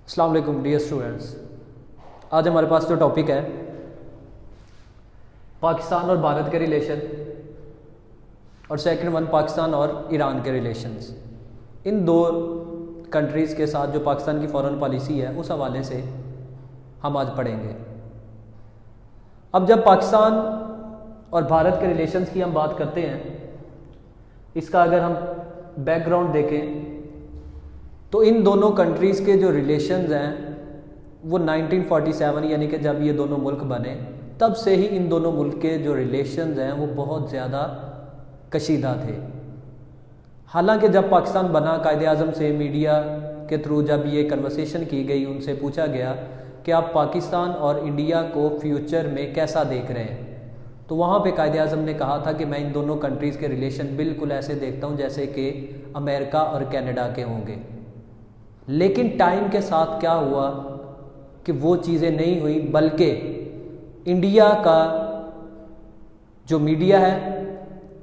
السلام علیکم dear students, آج ہمارے پاس جو ٹاپک ہے پاکستان اور بھارت کے ریلیشن، اور سیکنڈ ون پاکستان اور ایران کے ریلیشنز. ان دو کنٹریز کے ساتھ جو پاکستان کی فارن پالیسی ہے اس حوالے سے ہم آج پڑھیں گے. اب جب پاکستان اور بھارت کے ریلیشنز کی ہم بات کرتے ہیں، اس کا اگر ہم بیک گراؤنڈ دیکھیں تو ان دونوں کنٹریز کے جو ریلیشنز ہیں وہ 1947 یعنی کہ جب یہ دونوں ملک بنے تب سے ہی ان دونوں ملک کے جو ریلیشنز ہیں وہ بہت زیادہ کشیدہ تھے. حالانکہ جب پاکستان بنا، قائد اعظم سے میڈیا کے تھرو جب یہ کنورسیشن کی گئی، ان سے پوچھا گیا کہ آپ پاکستان اور انڈیا کو فیوچر میں کیسا دیکھ رہے ہیں، تو وہاں پہ قائد اعظم نے کہا تھا کہ میں ان دونوں کنٹریز کے ریلیشن بالکل ایسے دیکھتا ہوں جیسے کہ امریکہ اور کینیڈا کے ہوں گے. لیکن ٹائم کے ساتھ کیا ہوا کہ وہ چیزیں نہیں ہوئی، بلکہ انڈیا کا جو میڈیا ہے،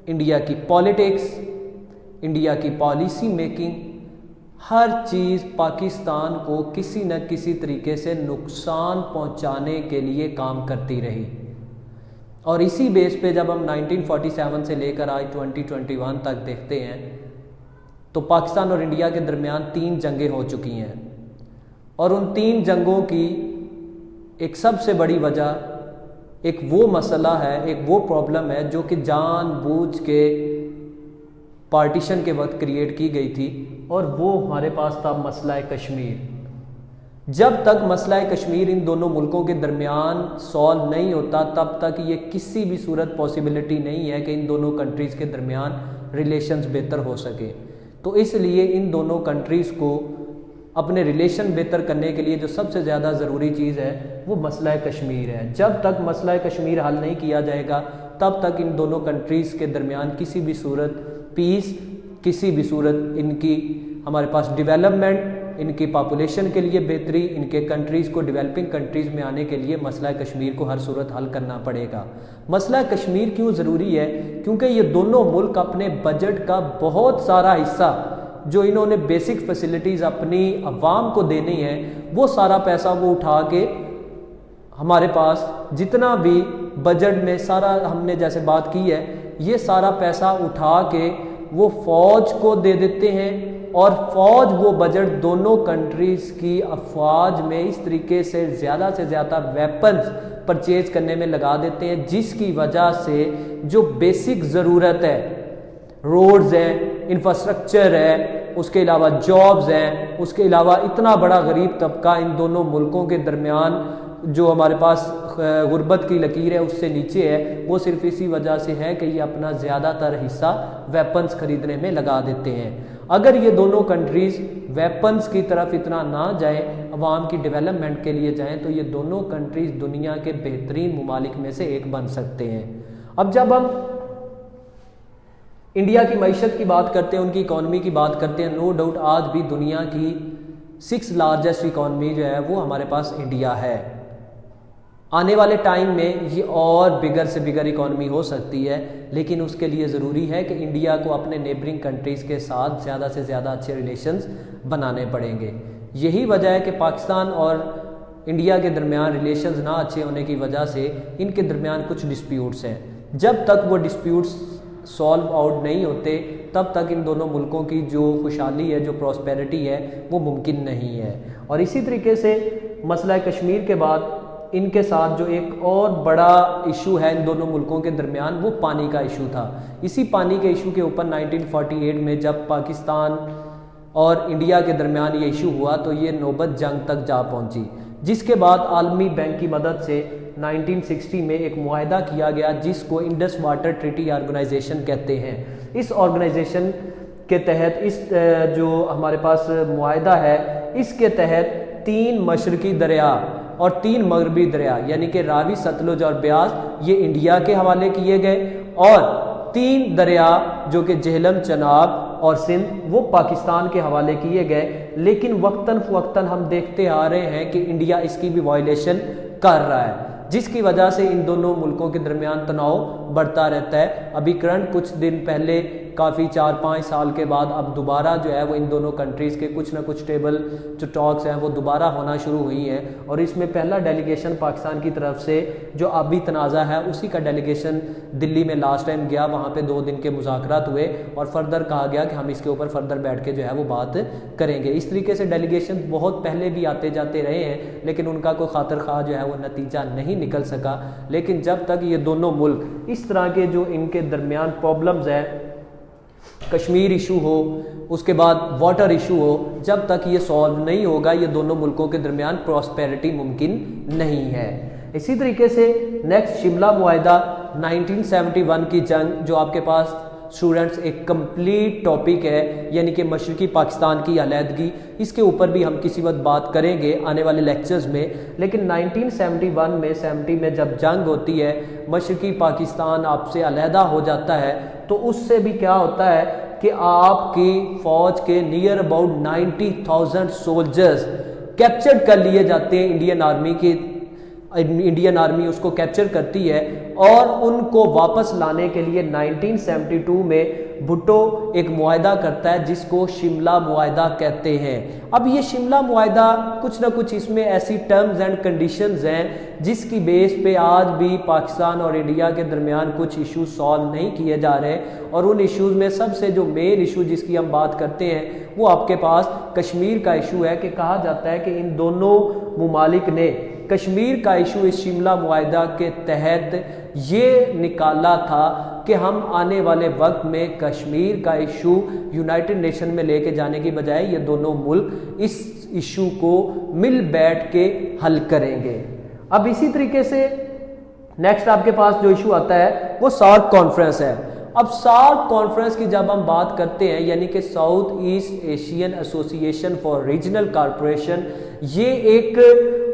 انڈیا کی پالیٹکس، انڈیا کی پالیسی میکنگ، ہر چیز پاکستان کو کسی نہ کسی طریقے سے نقصان پہنچانے کے لیے کام کرتی رہی. اور اسی بیس پہ جب ہم 1947 سے لے کر آج 2021 تک دیکھتے ہیں تو پاکستان اور انڈیا کے درمیان 3 جنگیں ہو چکی ہیں، اور ان 3 جنگوں کی ایک سب سے بڑی وجہ ایک وہ مسئلہ ہے، ایک وہ پرابلم ہے جو کہ جان بوجھ کے پارٹیشن کے وقت کریٹ کی گئی تھی، اور وہ ہمارے پاس تھا مسئلہ کشمیر. جب تک مسئلہ کشمیر ان دونوں ملکوں کے درمیان سالو نہیں ہوتا تب تک یہ کسی بھی صورت پاسبلٹی نہیں ہے کہ ان دونوں کنٹریز کے درمیان ریلیشنز بہتر ہو سکے. تو اس لیے ان دونوں کنٹریز کو اپنے ریلیشن بہتر کرنے کے لیے جو سب سے زیادہ ضروری چیز ہے وہ مسئلہ کشمیر ہے. جب تک مسئلہ کشمیر حل نہیں کیا جائے گا تب تک ان دونوں کنٹریز کے درمیان کسی بھی صورت پیس، کسی بھی صورت ان کی ہمارے پاس ڈیولپمنٹ، ان کی پاپولیشن کے لیے بہتری، ان کے کنٹریز کو ڈیولپنگ کنٹریز میں آنے کے لیے مسئلہ کشمیر کو ہر صورت حل کرنا پڑے گا. مسئلہ کشمیر کیوں ضروری ہے؟ کیونکہ یہ دونوں ملک اپنے بجٹ کا بہت سارا حصہ جو انہوں نے بیسک فیسلٹیز اپنی عوام کو دینی ہے وہ سارا پیسہ وہ اٹھا کے ہمارے پاس جتنا بھی بجٹ میں سارا ہم نے جیسے بات کی ہے یہ سارا پیسہ اٹھا کے وہ فوج کو دے دیتے ہیں، اور فوج وہ بجٹ دونوں کنٹریز کی افواج میں اس طریقے سے زیادہ ویپنز پرچیز کرنے میں لگا دیتے ہیں، جس کی وجہ سے جو بیسک ضرورت ہے، روڈز ہیں، انفراسٹرکچر ہے، اس کے علاوہ جابز ہیں، اس کے علاوہ اتنا بڑا غریب طبقہ ان دونوں ملکوں کے درمیان جو ہمارے پاس غربت کی لکیر ہے اس سے نیچے ہے، وہ صرف اسی وجہ سے ہے کہ یہ اپنا زیادہ تر حصہ ویپنز خریدنے میں لگا دیتے ہیں. اگر یہ دونوں کنٹریز ویپنز کی طرف اتنا نہ جائیں، عوام کی ڈیولپمنٹ کے لیے جائیں، تو یہ دونوں کنٹریز دنیا کے بہترین ممالک میں سے ایک بن سکتے ہیں. اب جب ہم انڈیا کی معیشت کی بات کرتے ہیں، ان کی اکانومی کی بات کرتے ہیں، نو ڈاؤٹ آج بھی دنیا کی 6 لارجسٹ اکانومی جو ہے وہ ہمارے پاس انڈیا ہے. آنے والے ٹائم میں یہ اور بگر سے بگر اکانومی ہو سکتی ہے، لیکن اس کے لیے ضروری ہے کہ انڈیا کو اپنے نیبرنگ کنٹریز کے ساتھ زیادہ سے زیادہ اچھے ریلیشنز بنانے پڑیں گے. یہی وجہ ہے کہ پاکستان اور انڈیا کے درمیان ریلیشنز نہ اچھے ہونے کی وجہ سے ان کے درمیان کچھ ڈسپیوٹس ہیں. جب تک وہ ڈسپیوٹس سالو آؤٹ نہیں ہوتے تب تک ان دونوں ملکوں کی جو خوشحالی ہے، جو پراسپیرٹی ہے، وہ ممکن نہیں ہے. اور اسی طریقے سے مسئلہ کشمیر کے بعد ان کے ساتھ جو ایک اور بڑا ایشو ہے ان دونوں ملکوں کے درمیان وہ پانی کا ایشو تھا. اسی پانی کے ایشو کے اوپر 1948 میں جب پاکستان اور انڈیا کے درمیان یہ ایشو ہوا تو یہ نوبت جنگ تک جا پہنچی، جس کے بعد عالمی بینک کی مدد سے 1960 میں ایک معاہدہ کیا گیا جس کو انڈس واٹر ٹریٹی آرگنائزیشن کہتے ہیں. اس آرگنائزیشن کے تحت اس جو ہمارے پاس معاہدہ ہے اس کے تحت 3 مشرقی دریا اور 3 مغربی دریا یعنی کہ راوی، ستلج اور بیاس یہ انڈیا کے حوالے کیے گئے، اور 3 دریا جو کہ جہلم، چناب اور سندھ وہ پاکستان کے حوالے کیے گئے. لیکن وقتاً فوقتاً ہم دیکھتے آ رہے ہیں کہ انڈیا اس کی بھی وائلیشن کر رہا ہے، جس کی وجہ سے ان دونوں ملکوں کے درمیان تناؤ بڑھتا رہتا ہے. ابھی کرنٹ کچھ دن پہلے کافی 4-5 سال کے بعد اب دوبارہ جو ہے وہ ان دونوں کنٹریز کے کچھ نہ کچھ ٹیبل جو ٹاکس ہیں وہ دوبارہ ہونا شروع ہوئی ہیں، اور اس میں پہلا ڈیلیگیشن پاکستان کی طرف سے جو آبی تنازع ہے اسی کا ڈیلیگیشن دلی میں لاسٹ ٹائم گیا، وہاں پہ 2 دن کے مذاکرات ہوئے اور فردر کہا گیا کہ ہم اس کے اوپر فردر بیٹھ کے جو ہے وہ بات کریں گے۔ اس طریقے سے ڈیلیگیشن بہت پہلے بھی آتے جاتے رہے ہیں، لیکن ان کا کوئی خاطر خواہ جو ہے وہ نتیجہ نہیں نکل سکا۔ لیکن جب تک یہ دونوں ملک اس طرح کے جو ان کے درمیان پرابلمز ہیں، کشمیر ایشو ہو، اس کے بعد واٹر ایشو ہو، جب تک یہ سالو نہیں ہوگا یہ دونوں ملکوں کے درمیان پراسپیرٹی ممکن نہیں ہے۔ اسی طریقے سے نیکسٹ شملہ معاہدہ 1971 کی جنگ، جو آپ کے پاس اسٹوڈنٹس ایک کمپلیٹ ٹاپک ہے، یعنی کہ مشرقی پاکستان کی علیحدگی، اس کے اوپر بھی ہم کسی وقت بات کریں گے آنے والے لیکچرز میں۔ لیکن 1971 میں 70 میں جب جنگ ہوتی ہے، مشرقی پاکستان آپ سے علیحدہ ہو جاتا ہے، تو اس سے بھی کیا ہوتا ہے کہ آپ کی فوج کے نیئر اباؤٹ 90,000 سولجرز کیپچر کر لیے جاتے ہیں، انڈین آرمی اس کو کیپچر کرتی ہے، اور ان کو واپس لانے کے لیے 1972 میں بھٹو ایک معاہدہ کرتا ہے جس کو شملہ معاہدہ کہتے ہیں۔ اب یہ شملہ معاہدہ کچھ نہ کچھ اس میں ایسی ٹرمز اینڈ کنڈیشنز ہیں جس کی بیس پہ آج بھی پاکستان اور انڈیا کے درمیان کچھ ایشوز سالو نہیں کیے جا رہے، اور ان ایشوز میں سب سے جو مین ایشو جس کی ہم بات کرتے ہیں وہ آپ کے پاس کشمیر کا ایشو ہے، کہ کہا جاتا ہے کہ ان دونوں ممالک نے کشمیر کا ایشو اس شملہ معاہدہ کے تحت یہ نکالا تھا کہ ہم آنے والے وقت میں کشمیر کا ایشو یونائٹڈ نیشن میں لے کے جانے کی بجائے یہ دونوں ملک اس ایشو کو مل بیٹھ کے حل کریں گے۔ اب اسی طریقے سے نیکسٹ آپ کے پاس جو ایشو آتا ہے وہ سارک کانفرنس ہے۔ اب سارک کانفرنس کی جب ہم بات کرتے ہیں، یعنی کہ ساؤتھ ایسٹ ایشین ایسوسی ایشن فار ریجنل کارپوریشن، یہ ایک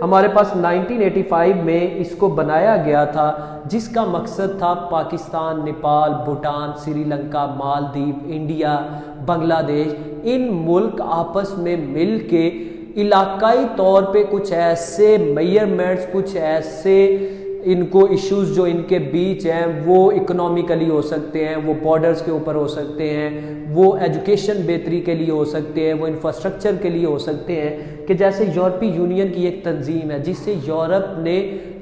ہمارے پاس 1985 میں اس کو بنایا گیا تھا، جس کا مقصد تھا پاکستان، نیپال، بھوٹان، سری لنکا، مالدیپ، انڈیا، بنگلہ دیش، ان ملک آپس میں مل کے علاقائی طور پہ کچھ ایسے میئرمنٹس، کچھ ایسے ان کو ایشوز جو ان کے بیچ ہیں وہ اکنامیکلی ہو سکتے ہیں، وہ بارڈرز کے اوپر ہو سکتے ہیں، وہ ایجوکیشن بہتری کے لیے ہو سکتے ہیں، وہ انفراسٹرکچر کے لیے ہو سکتے ہیں، کہ جیسے یورپی یونین کی ایک تنظیم ہے جس سے یورپ نے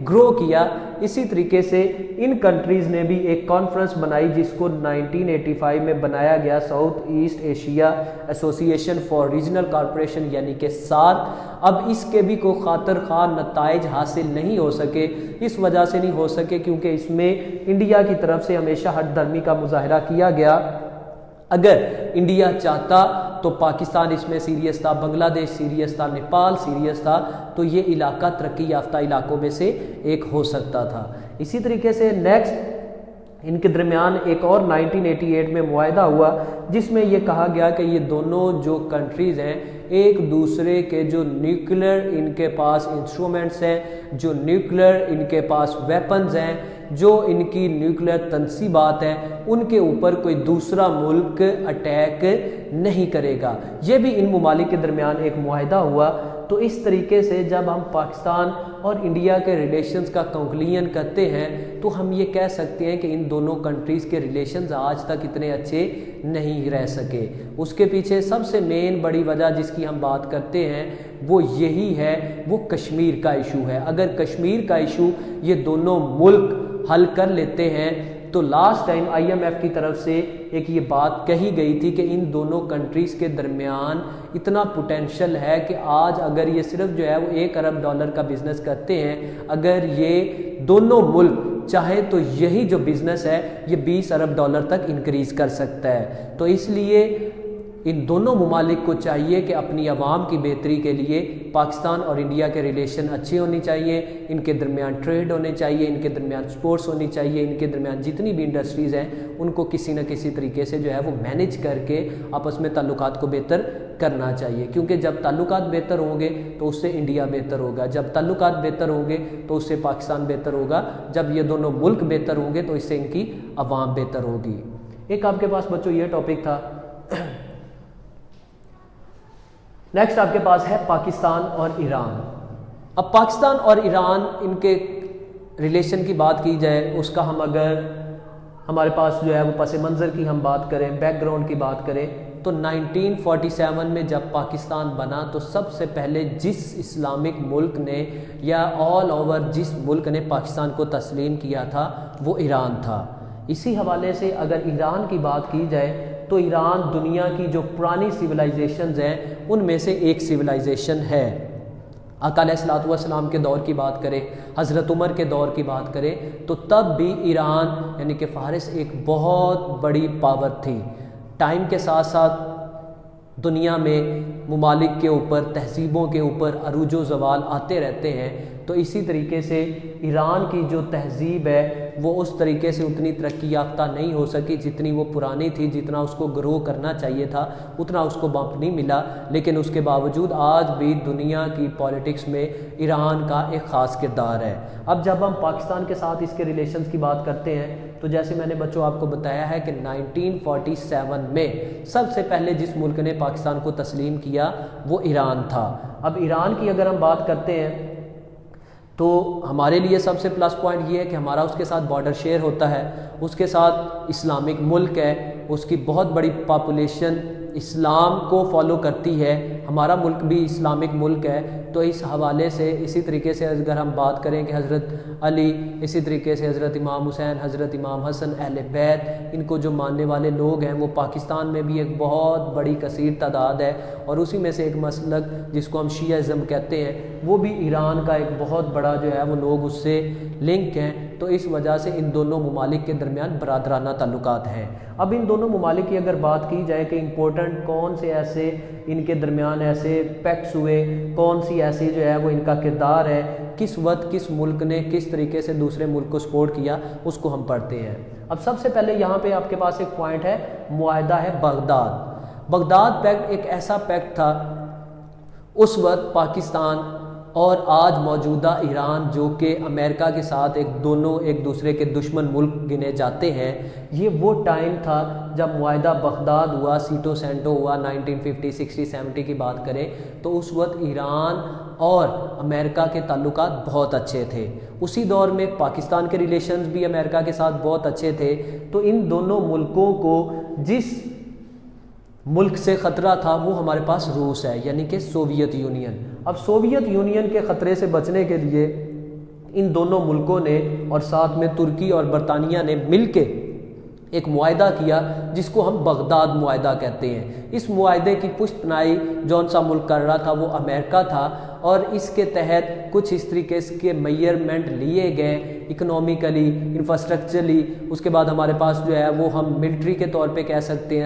گرو کیا، اسی طریقے سے ان کنٹریز نے بھی ایک کانفرنس بنائی جس کو 1985 میں بنایا گیا، ساؤتھ ایسٹ ایشیا ایسوسی ایشن فار ریجنل کارپوریشن، یعنی کہ سارک۔ اب اس کے بھی کوئی خاطر خواہ نتائج حاصل نہیں ہو سکے، اس وجہ سے نہیں ہو سکے کیونکہ اس میں انڈیا کی طرف سے ہمیشہ ہٹ درمی کا مظاہرہ کیا گیا۔ اگر انڈیا چاہتا تو پاکستان اس میں سیریس تھا، بنگلہ دیش سیریس تھا، نیپال سیریس تھا، تو یہ علاقہ ترقی یافتہ علاقوں میں سے ایک ہو سکتا تھا۔ اسی طریقے سے نیکسٹ ان کے درمیان ایک اور 1988 میں معاہدہ ہوا جس میں یہ کہا گیا کہ یہ دونوں جو کنٹریز ہیں ایک دوسرے کے جو نیوکلر ان کے پاس انسٹرومنٹس ہیں، جو نیوکلر ان کے پاس ویپنز ہیں، جو ان کی نیوکلر تنصیبات ہیں، ان کے اوپر کوئی دوسرا ملک اٹیک نہیں کرے گا۔ یہ بھی ان ممالک کے درمیان ایک معاہدہ ہوا۔ تو اس طریقے سے جب ہم پاکستان اور انڈیا کے ریلیشنز کا کنکلوژن کرتے ہیں تو ہم یہ کہہ سکتے ہیں کہ ان دونوں کنٹریز کے ریلیشنز آج تک اتنے اچھے نہیں رہ سکے۔ اس کے پیچھے سب سے مین بڑی وجہ جس کی ہم بات کرتے ہیں وہ یہی ہے، وہ کشمیر کا ایشو ہے۔ اگر کشمیر کا ایشو یہ دونوں ملک حل کر لیتے ہیں تو لاسٹ ٹائم IMF کی طرف سے ایک یہ بات کہی گئی تھی کہ ان دونوں کنٹریز کے درمیان اتنا پوٹینشل ہے کہ آج اگر یہ صرف جو ہے وہ $1 ارب کا بزنس کرتے ہیں، اگر یہ دونوں ملک چاہے تو یہی جو بزنس ہے یہ $20 ارب تک انکریز کر سکتا ہے۔ تو اس لیے ان دونوں ممالک کو چاہیے کہ اپنی عوام کی بہتری کے لیے پاکستان اور انڈیا کے ریلیشن اچھے ہونے چاہیے، ان کے درمیان ٹریڈ ہونے چاہیے، ان کے درمیان سپورٹس ہونی چاہیے، ان کے درمیان جتنی بھی انڈسٹریز ہیں ان کو کسی نہ کسی طریقے سے جو ہے وہ مینیج کر کے آپس میں تعلقات کو بہتر کرنا چاہیے، کیونکہ جب تعلقات بہتر ہوں گے تو اس سے انڈیا بہتر ہوگا، جب تعلقات بہتر ہوں گے تو اس سے پاکستان بہتر ہوگا، جب یہ دونوں ملک بہتر ہوں گے تو اس سے ان کی عوام بہتر ہوگی۔ ایک آپ کے پاس بچوں یہ ٹاپک تھا۔ نیکسٹ آپ کے پاس ہے پاکستان اور ایران۔ اب پاکستان اور ایران ان کے ریلیشن کی بات کی جائے، اس کا ہم اگر ہمارے پاس جو ہے وہ پس منظر کی ہم بات کریں، بیک گراؤنڈ کی بات کریں، تو 1947 میں جب پاکستان بنا تو سب سے پہلے جس اسلامک ملک نے یا آل اوور جس ملک نے پاکستان کو تسلیم کیا تھا وہ ایران تھا۔ اسی حوالے سے اگر ایران کی بات کی جائے تو ایران دنیا کی جو پرانی سویلائزیشنز ہیں ان میں سے ایک سویلائزیشن ہے۔ آقا علیہ الصلوۃ والسلام کے دور کی بات کریں، حضرت عمر کے دور کی بات کریں، تو تب بھی ایران یعنی کہ فارس ایک بہت بڑی پاور تھی۔ ٹائم کے ساتھ ساتھ دنیا میں ممالک کے اوپر، تہذیبوں کے اوپر عروج و زوال آتے رہتے ہیں، تو اسی طریقے سے ایران کی جو تہذیب ہے وہ اس طریقے سے اتنی ترقی یافتہ نہیں ہو سکی جتنی وہ پرانی تھی، جتنا اس کو گرو کرنا چاہیے تھا اتنا اس کو بمپ نہیں ملا، لیکن اس کے باوجود آج بھی دنیا کی پالیٹکس میں ایران کا ایک خاص کردار ہے۔ اب جب ہم پاکستان کے ساتھ اس کے ریلیشنز کی بات کرتے ہیں تو جیسے میں نے بچوں آپ کو بتایا ہے کہ 1947 میں سب سے پہلے جس ملک نے پاکستان کو تسلیم کیا وہ ایران تھا۔ اب ایران کی اگر ہم بات کرتے ہیں تو ہمارے لیے سب سے پلس پوائنٹ یہ ہے کہ ہمارا اس کے ساتھ بارڈر شیئر ہوتا ہے، اس کے ساتھ اسلامک ملک ہے، اس کی بہت بڑی پاپولیشن اسلام کو فالو کرتی ہے، ہمارا ملک بھی اسلامک ملک ہے، تو اس حوالے سے اسی طریقے سے اگر ہم بات کریں کہ حضرت علی، اسی طریقے سے حضرت امام حسین، حضرت امام حسن، اہل بیت، ان کو جو ماننے والے لوگ ہیں وہ پاکستان میں بھی ایک بہت بڑی کثیر تعداد ہے، اور اسی میں سے ایک مسلک جس کو ہم شیعہ کہتے ہیں وہ بھی ایران کا ایک بہت بڑا جو ہے وہ لوگ اس سے لنک ہیں، تو اس وجہ سے ان دونوں ممالک کے درمیان برادرانہ تعلقات ہیں۔ اب ان دونوں ممالک کی اگر بات کی جائے کہ امپورٹنٹ کون سے ایسے ان کے درمیان ایسے پیکٹس ہوئے، کون سی ایسی جو ہے وہ ان کا کردار ہے، کس وقت کس ملک نے کس طریقے سے دوسرے ملک کو سپورٹ کیا، اس کو ہم پڑھتے ہیں۔ اب سب سے پہلے یہاں پہ آپ کے پاس ایک پوائنٹ ہے، معاہدہ ہے بغداد پیکٹ۔ ایک ایسا پیکٹ تھا اس وقت پاکستان اور آج موجودہ ایران جو کہ امریکہ کے ساتھ دونوں ایک دوسرے کے دشمن ملک گنے جاتے ہیں، یہ وہ ٹائم تھا جب معاہدہ بغداد ہوا، سیٹو سینٹو ہوا، 1950 60 70 کی بات کریں تو اس وقت ایران اور امریکہ کے تعلقات بہت اچھے تھے۔ اسی دور میں پاکستان کے ریلیشنز بھی امریکہ کے ساتھ بہت اچھے تھے، تو ان دونوں ملکوں کو جس ملک سے خطرہ تھا وہ ہمارے پاس روس ہے، یعنی کہ سوویت یونین۔ اب سوویت یونین کے خطرے سے بچنے کے لیے ان دونوں ملکوں نے اور ساتھ میں ترکی اور برطانیہ نے مل کے ایک معاہدہ کیا جس کو ہم بغداد معاہدہ کہتے ہیں۔ اس معاہدے کی پشت پناہی جون سا ملک کر رہا تھا وہ امریکہ تھا، اور اس کے تحت کچھ اس طریقے کے میئرمنٹ لیے گئے، اکنومیکلی، انفراسٹرکچرلی، اس کے بعد ہمارے پاس جو ہے وہ ہم ملٹری کے طور پہ کہہ سکتے ہیں،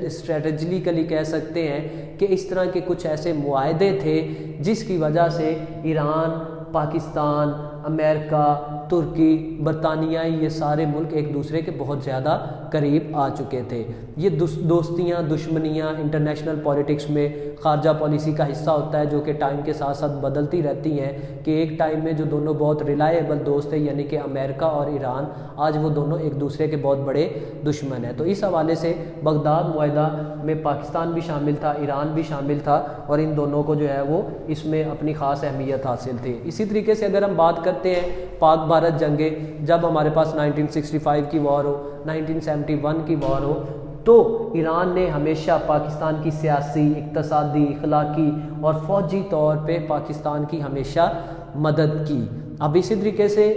اسٹریٹجیکلی کہہ سکتے ہیں کہ اس طرح کے کچھ ایسے معاہدے تھے جس کی وجہ سے ایران، پاکستان، امریکہ، ترکی، برطانیہ، یہ سارے ملک ایک دوسرے کے بہت زیادہ قریب آ چکے تھے۔ یہ دوستیاں، دشمنیاں انٹرنیشنل پولیٹکس میں خارجہ پالیسی کا حصہ ہوتا ہے، جو کہ ٹائم کے ساتھ ساتھ بدلتی رہتی ہیں، کہ ایک ٹائم میں جو دونوں بہت ریلائیبل دوست تھے یعنی کہ امریکہ اور ایران، آج وہ دونوں ایک دوسرے کے بہت بڑے دشمن ہیں۔ تو اس حوالے سے بغداد معاہدہ میں پاکستان بھی شامل تھا، ایران بھی شامل تھا، اور ان دونوں کو جو ہے وہ اس میں اپنی خاص اہمیت حاصل تھی۔ اسی طریقے سے اگر ہم بات کرتے ہیں پاک بھارت جنگیں، جب ہمارے پاس 1965 کی وار ہو، 1971 کی وار ہو، تو ایران نے ہمیشہ پاکستان کی سیاسی، اقتصادی، اخلاقی اور فوجی طور پہ پاکستان کی ہمیشہ مدد کی۔ اب اسی طریقے سے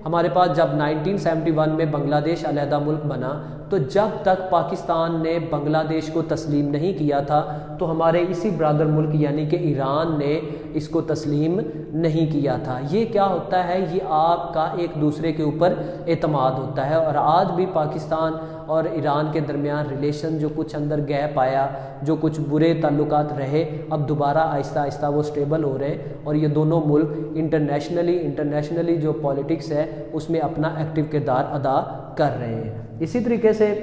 ہمارے پاس جب 1971 میں بنگلہ دیش علیحدہ ملک بنا، تو جب تک پاکستان نے بنگلہ دیش کو تسلیم نہیں کیا تھا تو ہمارے اسی برادر ملک یعنی کہ ایران نے اس کو تسلیم نہیں کیا تھا۔ یہ کیا ہوتا ہے؟ یہ آپ کا ایک دوسرے کے اوپر اعتماد ہوتا ہے، اور آج بھی پاکستان اور ایران کے درمیان ریلیشن جو کچھ اندر گیپ آیا، جو کچھ برے تعلقات رہے، اب دوبارہ آہستہ آہستہ وہ سٹیبل ہو رہے ہیں، اور یہ دونوں ملک انٹرنیشنلی جو پولیٹکس ہے اس میں اپنا ایکٹیو کردار ادا کر رہے ہیں۔ اسی طریقے سے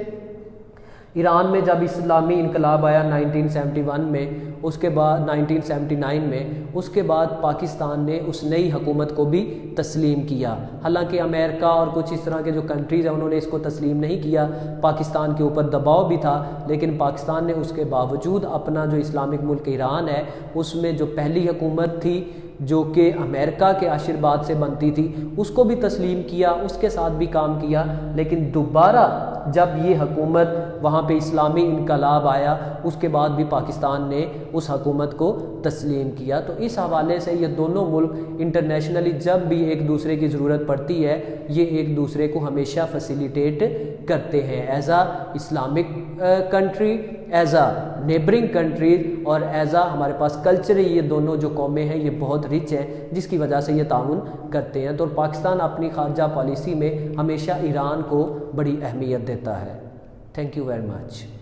ایران میں جب اسلامی انقلاب آیا 1971 میں، اس کے بعد 1979 میں، اس کے بعد پاکستان نے اس نئی حکومت کو بھی تسلیم کیا۔ حالانکہ امریکہ اور کچھ اس طرح کے جو کنٹریز ہیں انہوں نے اس کو تسلیم نہیں کیا، پاکستان کے اوپر دباؤ بھی تھا، لیکن پاکستان نے اس کے باوجود اپنا جو اسلامک ملک ایران ہے اس میں جو پہلی حکومت تھی جو کہ امریکہ کے آشیرواد سے بنتی تھی اس کو بھی تسلیم کیا، اس کے ساتھ بھی کام کیا، لیکن دوبارہ جب یہ حکومت وہاں پہ اسلامی انقلاب آیا اس کے بعد بھی پاکستان نے اس حکومت کو تسلیم کیا۔ تو اس حوالے سے یہ دونوں ملک انٹرنیشنلی جب بھی ایک دوسرے کی ضرورت پڑتی ہے یہ ایک دوسرے کو ہمیشہ فیسیلیٹیٹ کرتے ہیں as a Islamic country, as a neighbouring countries اور ایز اے ہمارے پاس کلچر، یہ دونوں جو قومیں ہیں یہ بہت رچ ہیں جس کی وجہ سے یہ تعاون کرتے ہیں۔ تو پاکستان اپنی خارجہ پالیسی میں ہمیشہ ایران کو بڑی اہمیت دیتا ہے۔ Thank you very much.